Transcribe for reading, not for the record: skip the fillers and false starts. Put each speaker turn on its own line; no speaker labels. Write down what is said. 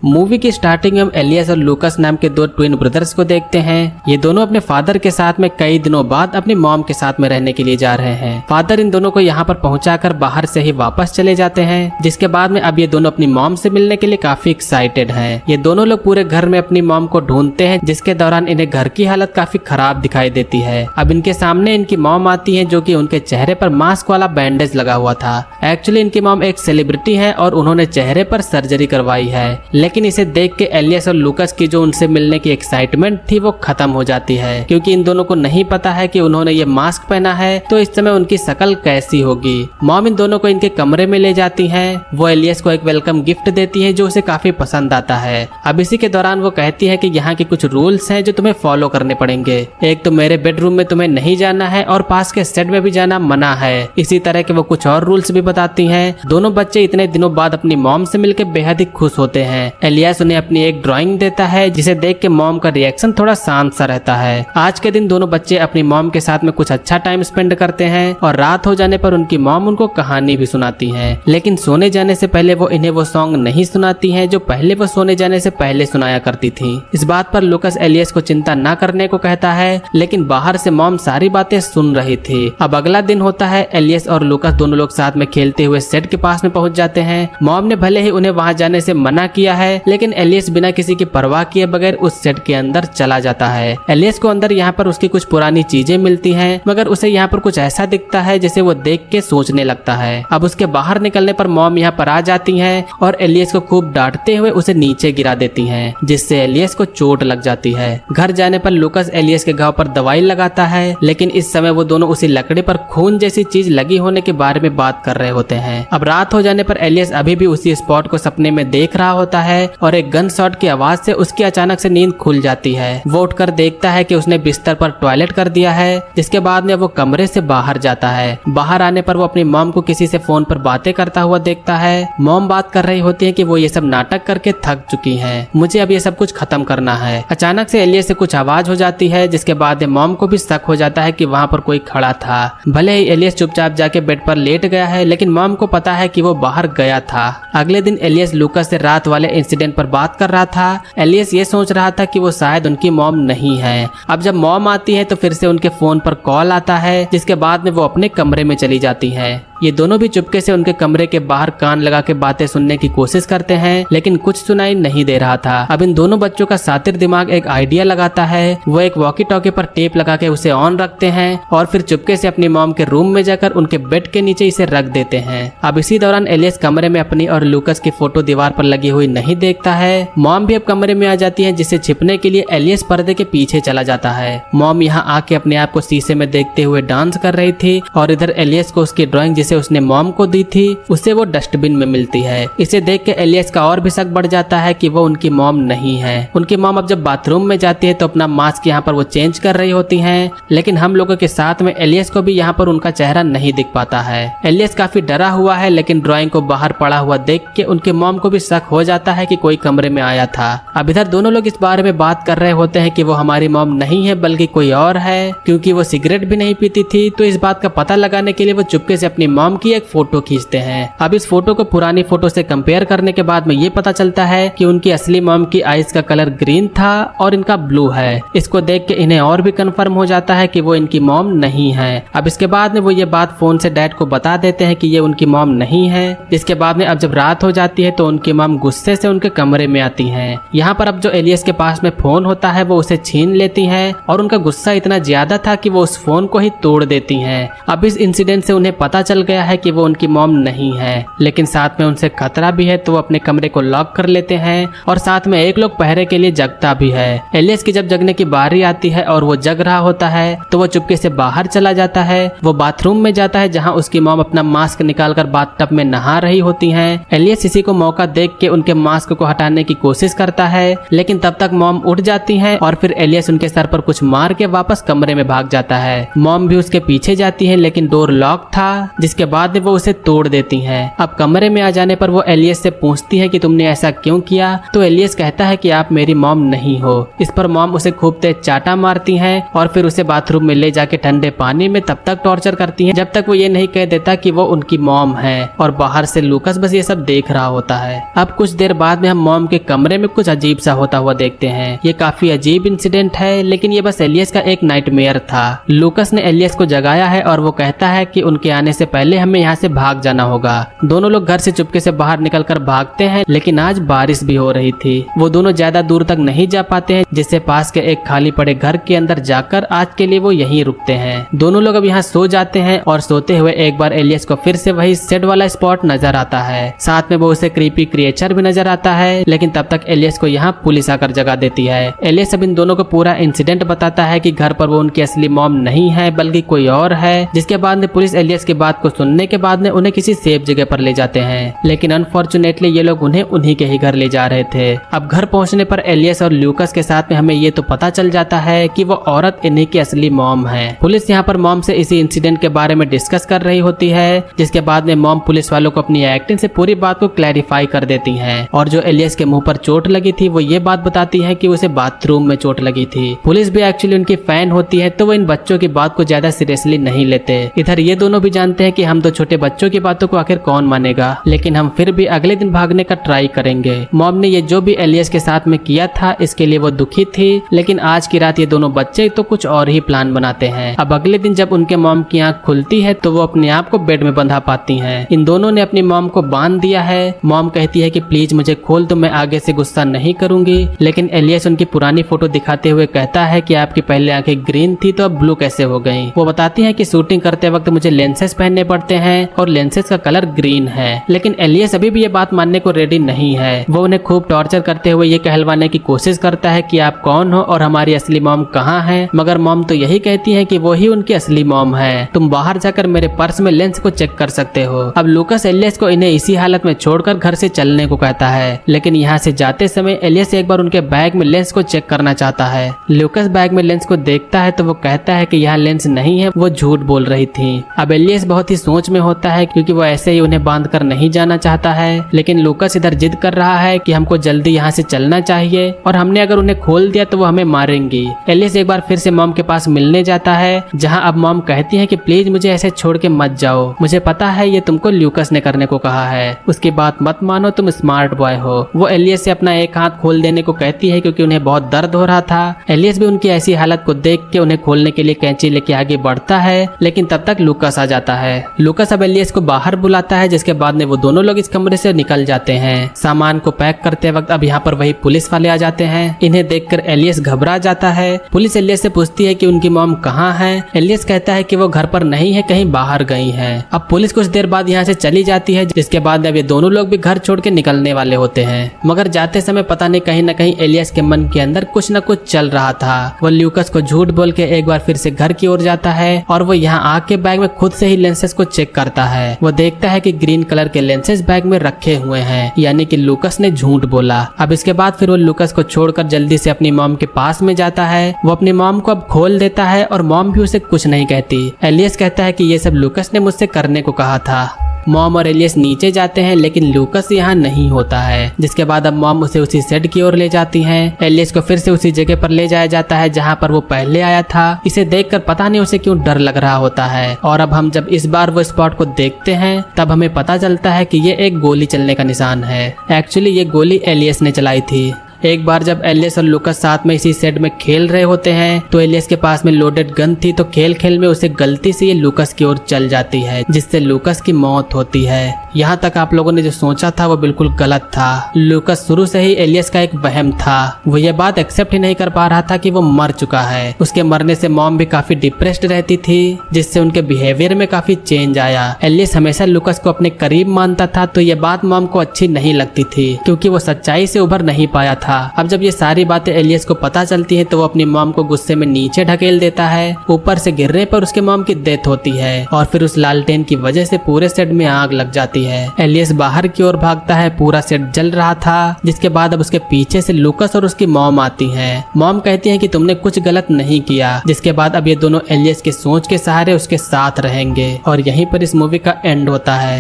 Movie की starting में हम एलियस और लूकास नाम के दो ट्विन ब्रदर्स को देखते हैं। ये दोनों अपने फादर के साथ में कई दिनों बाद अपनी मॉम के साथ में रहने के लिए जा रहे हैं। फादर इन दोनों को यहाँ पर पहुंचाकर बाहर से ही वापस चले जाते हैं, जिसके बाद में अब ये दोनों अपनी मॉम से मिलने के लिए काफी एक्साइटेड हैं। ये दोनों लोग पूरे घर में अपनी मॉम को ढूंढते हैं, जिसके दौरान इन्हें घर की हालत काफी खराब दिखाई देती है। अब इनके सामने इनकी मॉम आती है, जो कि उनके चेहरे पर मास्क वाला बैंडेज लगा हुआ था। एक्चुअली इनकी मॉम एक सेलिब्रिटी है और उन्होंने चेहरे पर सर्जरी करवाई है, लेकिन इसे देख के एलियस और लूकास की जो उनसे मिलने की एक्साइटमेंट थी वो खत्म हो जाती है, क्योंकि इन दोनों को नहीं पता है कि उन्होंने ये मास्क पहना है तो इस समय उनकी शक्ल कैसी होगी। मॉम इन दोनों को इनके कमरे में ले जाती है। वो एलियस को एक वेलकम गिफ्ट देती है जो उसे काफी पसंद आता है। अब इसी के दौरान वो कहती है कि यहाँ के कुछ रूल्स हैं जो तुम्हें फॉलो करने पड़ेंगे। एक तो मेरे बेडरूम में तुम्हें नहीं जाना है और पास के सेट में भी जाना मना है। इसी तरह के वो कुछ और रूल्स भी बताती हैं। दोनों बच्चे इतने दिनों बाद अपनी मॉम से मिलकर बेहद ही खुश होते हैं। एलियस उन्हें अपनी एक ड्राइंग देता है, जिसे देख के मॉम का रिएक्शन थोड़ा शांत सा रहता है। आज के दिन दोनों बच्चे अपनी मॉम के साथ में कुछ अच्छा टाइम स्पेंड करते हैं और रात हो जाने पर उनकी मॉम उनको कहानी भी सुनाती है। लेकिन सोने जाने से पहले वो इन्हें वो सॉन्ग नहीं सुनाती है जो पहले वो सोने जाने से पहले सुनाया करती थी। इस बात पर लूकास एलियस को चिंता न करने को कहता है, लेकिन बाहर से मॉम सारी बातें सुन रही थी। अब अगला दिन होता है। एलियस और लूकास दोनों लोग साथ में खेलते हुए सेट के पास में पहुंच जाते हैं। मॉम ने भले ही उन्हें वहां जाने से मना किया है, लेकिन एलियस बिना किसी की परवाह किए बगैर उस सेट के अंदर चला जाता है। एलियस को अंदर यहाँ पर उसकी कुछ पुरानी चीजें मिलती हैं, मगर उसे यहाँ पर कुछ ऐसा दिखता है जिसे वो देख के सोचने लगता है। अब उसके बाहर निकलने पर मॉम यहाँ पर आ जाती हैं और एलियस को खूब डांटते हुए उसे नीचे गिरा देती हैं, जिससे एलियस को चोट लग जाती है। घर जाने पर लूकास एलियस के घाव पर दवाई लगाता है, लेकिन इस समय वो दोनों उसी लकड़ी पर खून जैसी चीज लगी होने के बारे में बात कर रहे होते हैं। अब रात हो जाने पर एलियस अभी भी उसी स्पॉट को सपने में देख रहा होता है और एक गन शॉट की आवाज से उसकी अचानक से नींद खुल जाती है। वो उठकर देखता है कि उसने बिस्तर पर टॉयलेट कर दिया है, जिसके बाद में वो कमरे से बाहर जाता है। बाहर आने पर वो अपनी मॉम को किसी से फोन पर बातें करता हुआ देखता है। मॉम बात कर रही होती है कि वो ये सब नाटक करके थक चुकी हैं, मुझे अब ये सब कुछ खत्म करना है। अचानक से एलियस से कुछ आवाज हो जाती है, जिसके बाद मॉम को भी शक हो जाता है कि वहाँ पर कोई खड़ा था। भले ही एलियस चुपचाप जाके बेड पर लेट गया है, लेकिन मॉम को पता है कि वो बाहर गया था। अगले दिन एलियस लूकास से रात वाले इंसिडेंट पर बात कर रहा था। एलियस ये सोच रहा था कि वो शायद उनकी मॉम नहीं है। अब जब मॉम आती है तो फिर से उनके फोन पर कॉल आता है, जिसके बाद में वो अपने कमरे में चली जाती है। ये दोनों भी चुपके से उनके कमरे के बाहर कान लगा के बातें सुनने की कोशिश करते हैं, लेकिन कुछ सुनाई नहीं दे रहा था। अब इन दोनों बच्चों का शातिर दिमाग एक आइडिया लगाता है। वो एक वॉकी टॉकी पर टेप लगा के उसे ऑन रखते हैं और फिर चुपके से अपनी मॉम के रूम में जाकर उनके बेड के नीचे इसे रख देते हैं। अब इसी दौरान एलियस कमरे में अपनी और लूकास की फोटो दीवार पर लगी हुई नहीं देखता है। मॉम भी अब कमरे में आ जाती है, जिसे छिपने के लिए एलियस पर्दे के पीछे चला जाता है। मॉम यहाँ आके अपने आप को शीशे में देखते हुए डांस कर रही थी और इधर एलियस को उसकी ड्राइंग जिसे उसने मॉम को दी थी उसे वो डस्टबिन में मिलती है। इसे देख के एलियस का और भी शक बढ़ जाता है कि वो उनकी मॉम नहीं है। उनकी मॉम अब जब बाथरूम में जाती है तो अपना मास्क यहाँ पर वो चेंज कर रही होती हैं, लेकिन हम लोगों के साथ में एलियस को भी यहाँ पर उनका चेहरा नहीं दिख पाता है। एलियस काफी डरा हुआ है, लेकिन ड्राइंग को बाहर पड़ा हुआ देख के उनके मॉम को भी शक हो जाता है कि कोई कमरे में आया था। अब इधर दोनों लोग इस बारे में बात कर रहे होते हैं कि वो हमारी मॉम नहीं है बल्कि कोई और है, क्योंकि वो सिगरेट भी नहीं पीती थी। तो इस बात का पता लगाने के लिए वो चुपके से अपनी मॉम की एक फोटो खींचते हैं। अब इस फोटो को पुरानी फोटो से कंपेयर करने के बाद में ये पता चलता है कि उनकी असली मॉम की आईज का कलर ग्रीन था और इनका ब्लू है। इसको देख के इन्हें और भी कंफर्म हो जाता है कि वो इनकी मॉम नहीं है। अब इसके बाद में वो ये बात फोन से डैड को बता देते हैं कि ये उनकी मॉम नहीं है। जिसके बाद में अब जब रात हो जाती है तो उनकी मॉम गुस्से से उनके कमरे में आती है। यहाँ पर अब जो एलियस के पास में फोन होता है वो उसे छीन लेती है और उनका गुस्सा इतना ज्यादा था कि वो उस फोन को ही तोड़ देती हैं। अब इस इंसिडेंट से उन्हें पता चल गया है कि वो उनकी मॉम नहीं है, लेकिन साथ में उनसे खतरा भी है, तो वो अपने कमरे को लॉक कर लेते हैं और साथ में एक लोग पहरे के लिए जगता भी है। एलियस की जब जगने की बारी आती है और वो जग रहा होता है तो वो चुपके से बाहर चला जाता है। वो बाथरूम में जाता है जहाँ उसकी मॉम अपना मास्क निकालकर बाथटब में नहा रही होती हैं। एलियस इसी को मौका देख के उनके मास्क को हटाने की कोशिश करता है, लेकिन तब तक मॉम उठ जाती हैं और फिर एलियस उनके सर पर कुछ मार के वापस कमरे में भाग जाता है। मॉम भी उसके पीछे जाती है, लेकिन डोर लॉक था, जिसके उसके बाद वो उसे तोड़ देती हैं। अब कमरे में आ जाने पर वो एलियस से पूछती है कि तुमने ऐसा क्यों किया, तो एलियस कहता है कि आप मेरी मॉम नहीं हो। इस पर मॉम उसे खूब तेज चाटा मारती हैं और फिर उसे बाथरूम में ले जाके ठंडे पानी में तब तक टॉर्चर करती हैं जब तक वो ये नहीं कह देता कि वो उनकी मॉम है, और बाहर से लूकस बस ये सब देख रहा होता है। अब कुछ देर बाद में हम मॉम के कमरे में कुछ अजीब सा होता हुआ देखते हैं। ये काफी अजीब इंसिडेंट है, लेकिन ये बस एलियस का एक नाइटमेयर था। लूकस ने एलियस को जगाया है और वो कहता है कि उनके आने से पहले हमें यहाँ से भाग जाना होगा। दोनों लोग घर से चुपके से बाहर निकलकर भागते हैं, लेकिन आज बारिश भी हो रही थी। वो दोनों ज्यादा दूर तक नहीं जा पाते हैं, जिससे पास के एक खाली पड़े घर के अंदर जाकर आज के लिए वो यहीं रुकते हैं। दोनों लोग अब यहाँ सो जाते हैं और सोते हुए एक बार एलियस को फिर से वही शेड वाला स्पॉट नजर आता है। साथ में वो उसे क्रीपी क्रिएचर भी नजर आता है, लेकिन तब तक एलियस को यहाँ पुलिस आकर जगा देती है। एलियस अब इन दोनों को पूरा इंसिडेंट बताता है कि घर पर वो उनकी असली मॉम नहीं है बल्कि कोई और है। जिसके बाद में पुलिस एलियस की बात को सुनने के बाद में उन्हें किसी सेफ जगह पर ले जाते हैं, लेकिन अनफॉर्चुनेटली ये लोग उन्हें उन्हीं के ही घर ले जा रहे थे। अब घर पहुंचने पर एलियस और ल्यूकस के साथ में हमें ये तो पता चल जाता है कि वो औरत इन्हीं की असली मॉम है। पुलिस यहाँ पर मॉम से इसी इंसिडेंट के बारे में डिस्कस कर रही होती है, जिसके बाद में मॉम पुलिस वालों को अपनी एक्टिंग से पूरी बात को क्लैरिफाई कर देती हैं, और जो एलियस के मुंह पर चोट लगी थी वो ये बात बताती है कि उसे बाथरूम में चोट लगी थी। पुलिस भी एक्चुअली उनकी फैन होती है, तो वो इन बच्चों की बात को ज्यादा सीरियसली नहीं लेते। इधर ये दोनों भी जानते हैं कि हम तो छोटे बच्चों की बातों को आखिर कौन मानेगा, लेकिन हम फिर भी अगले दिन भागने का ट्राई करेंगे। मॉम ने ये जो भी एलियस के साथ में किया था इसके लिए वो दुखी थी, लेकिन आज की रात ये दोनों बच्चे तो कुछ और ही प्लान बनाते हैं। अब अगले दिन जब उनके मॉम की आंख खुलती है तो वो अपने आप को बेड में बंधा पाती हैं। इन दोनों ने अपनी मॉम को बांध दिया है। मॉम कहती है कि प्लीज मुझे खोल दो, मैं आगे से गुस्सा नहीं करूंगी, लेकिन एलियस उनकी पुरानी फोटो दिखाते हुए कहता है कि आपकी पहले आंखें ग्रीन थी तो अब ब्लू कैसे हो गई। वो बताती है कि शूटिंग करते वक्त मुझे लेंसेज पहनने पड़ते हैं और लेंसेज का कलर ग्रीन है, लेकिन एलियस अभी भी ये बात मानने को रेडी नहीं है। वो उन्हें खूब टॉर्चर करते हुए ये कहलवाने की कोशिश करता है कि आप कौन हो और हमारी असली मॉम कहाँ है, मगर मॉम तो यही कहती है कि वो ही उनकी असली मॉम है। तुम बाहर जाकर मेरे पर्स में लेंस को चेक कर सकते हो। अब लूकस एलियस को इन्हें इसी हालत में छोड़कर घर से चलने को कहता है, लेकिन यहाँ से जाते समय एलियस एक बार उनके बैग में लेंस को चेक करना चाहता है। लूकस बैग में लेंस को देखता है तो वो कहता है कि यहाँ लेंस नहीं है, वो झूठ बोल रही थी। अब एलियस बहुत ही सोच में होता है क्योंकि वो ऐसे ही उन्हें बांध कर नहीं जाना चाहता है, लेकिन लूकस इधर जिद कर रहा है कि हमको जल्दी यहाँ से चलना चाहिए और हमने अगर उन्हें खोल दिया तो वो हमें मारेंगी। एलियस एक बार फिर से मॉम के पास मिलने जाता है, जहाँ अब मॉम कहती है कि प्लीज मुझे ऐसे छोड़ के मत जाओ, मुझे पता है ये तुमको ल्यूकस ने करने को कहा है, उसकी बात मत मानो, तुम स्मार्ट बॉय हो। वो एलियस से अपना एक हाथ खोल देने को कहती है क्योंकि उन्हें बहुत दर्द हो रहा था। एलियस भी उनकी ऐसी हालत को देख के उन्हें खोलने के लिए कैंची लेके आगे बढ़ता है, लेकिन तब तक लूकस आ जाता है। लूकस अब एलियस को बाहर बुलाता है, जिसके बाद में वो दोनों लोग इस कमरे से निकल जाते हैं। सामान को पैक करते वक्त अब यहाँ पर वही पुलिस वाले आ जाते हैं। इन्हें देखकर एलियस घबरा जाता है। पुलिस एलियस से पूछती है कि उनकी मॉम कहाँ है। एलियस कहता है कि वो घर पर नहीं है, कहीं बाहर गई है। अब पुलिस कुछ देर बाद यहाँ से चली जाती है, जिसके बाद अब ये दोनों लोग भी घर छोड़ के निकलने वाले होते हैं, मगर जाते समय पता नहीं कहीं न कहीं एलियस के मन के अंदर कुछ न कुछ चल रहा था। वो ल्यूकस को झूठ बोल के एक बार फिर से घर की ओर जाता है और वो यहाँ आके बैग में खुद से ही लेंसेज को चेक करता है। वो देखता है कि ग्रीन कलर के लेंसेज बैग में रखे हुए हैं, यानी कि लूकस ने झूठ बोला। अब इसके बाद फिर वो लूकस को छोड़कर जल्दी से अपनी मॉम के पास में जाता है। वो अपनी मॉम को अब खोल देता है और मॉम भी उसे कुछ नहीं कहती। एलियस कहता है कि ये सब लूकस ने मुझसे करने को कहा था। मॉम और एलियस नीचे जाते हैं, लेकिन लूकस यहाँ नहीं होता है, जिसके बाद अब मॉम उसे उसी शेड की ओर ले जाती हैं। एलियस को फिर से उसी जगह पर ले जाया जाता है जहाँ पर वो पहले आया था। इसे देखकर पता नहीं उसे क्यों डर लग रहा होता है, और अब हम जब इस बार वो स्पॉट को देखते हैं तब हमें पता चलता है कि ये एक गोली चलने का निशान है। एक्चुअली ये गोली एलियस ने चलाई थी। एक बार जब एलियस और लूकस साथ में इसी सेट में खेल रहे होते हैं तो एलियस के पास में लोडेड गन थी, तो खेल खेल में उसे गलती से ये लूकस की ओर चल जाती है, जिससे लूकस की मौत होती है। यहाँ तक आप लोगों ने जो सोचा था वो बिल्कुल गलत था। लूकस शुरू से ही एलियस का एक वहम था। वो ये बात एक्सेप्ट ही नहीं कर पा रहा था कि वो मर चुका है। उसके मरने से मॉम भी काफी डिप्रेस्ड रहती थी, जिससे उनके बिहेवियर में काफी चेंज आया। एलियस हमेशा लूकस को अपने करीब मानता था, तो ये बात मॉम को अच्छी नहीं लगती थी क्योंकि वो सच्चाई से उभर नहीं पाया था। अब जब ये सारी बातें एलियस को पता चलती हैं तो वो अपनी मॉम को गुस्से में नीचे ढकेल देता है। ऊपर से गिरने पर उसके मॉम की डेथ होती है और फिर उस लालटेन की वजह से पूरे सेट में आग लग जाती है। है। एलियस बाहर की ओर भागता है, पूरा सेट जल रहा था, जिसके बाद अब उसके पीछे से लूकस और उसकी मॉम आती हैं। मॉम कहती है कि तुमने कुछ गलत नहीं किया, जिसके बाद अब ये दोनों एलियस की सोच के सहारे उसके साथ रहेंगे और यहीं पर इस मूवी का एंड होता है।